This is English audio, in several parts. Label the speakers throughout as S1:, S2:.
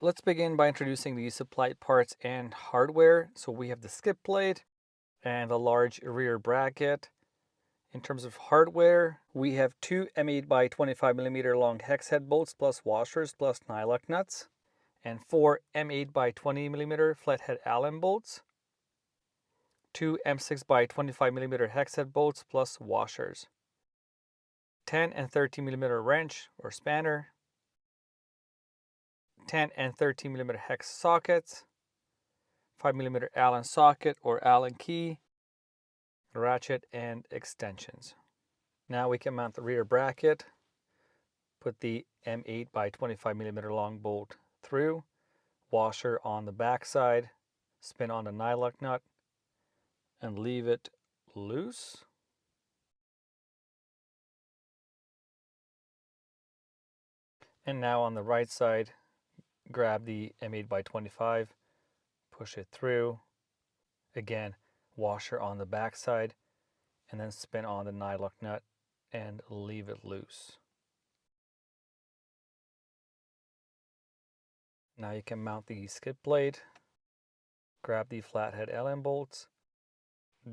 S1: Let's begin by introducing the supplied parts and hardware. So we have the skid plate and a large rear bracket. In terms of hardware, we have two M8 by 25mm long hex head bolts plus washers plus nylock nuts, and four M8 by 20mm flathead Allen bolts, two M6 by 25mm hex head bolts plus washers, 10 and 13mm wrench or spanner, 10 and 13mm hex sockets, 5mm Allen socket or Allen key, ratchet, and extensions. Now we can mount the rear bracket. Put the M8 by 25mm long bolt through, washer on the back side, spin on the nylock nut, and leave it loose. And now on the right side, grab the M8 by 25, push it through. Again, washer on the back side, and then spin on the nylock nut and leave it loose. Now you can mount the skid plate. Grab the flathead Allen bolts.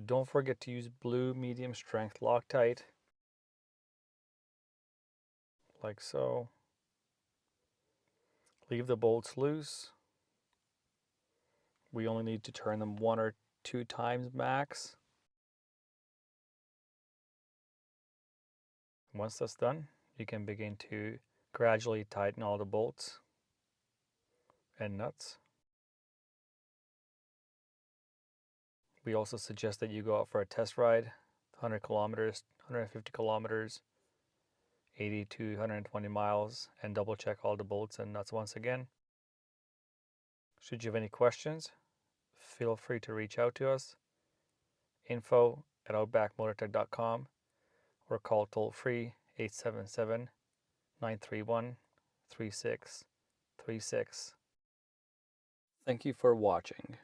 S1: Don't forget to use blue medium strength Loctite, like so. Leave the bolts loose. We only need to turn them 1 or 2 times max. Once that's done, you can begin to gradually tighten all the bolts and nuts. We also suggest that you go out for a test ride, 100 kilometers, 150 kilometers, 80 to 120 miles, and double check all the bolts and nuts once again. Should you have any questions, feel free to reach out to us, info@outbackmotortek.com, or call toll free 877-931-3636. Thank you for watching.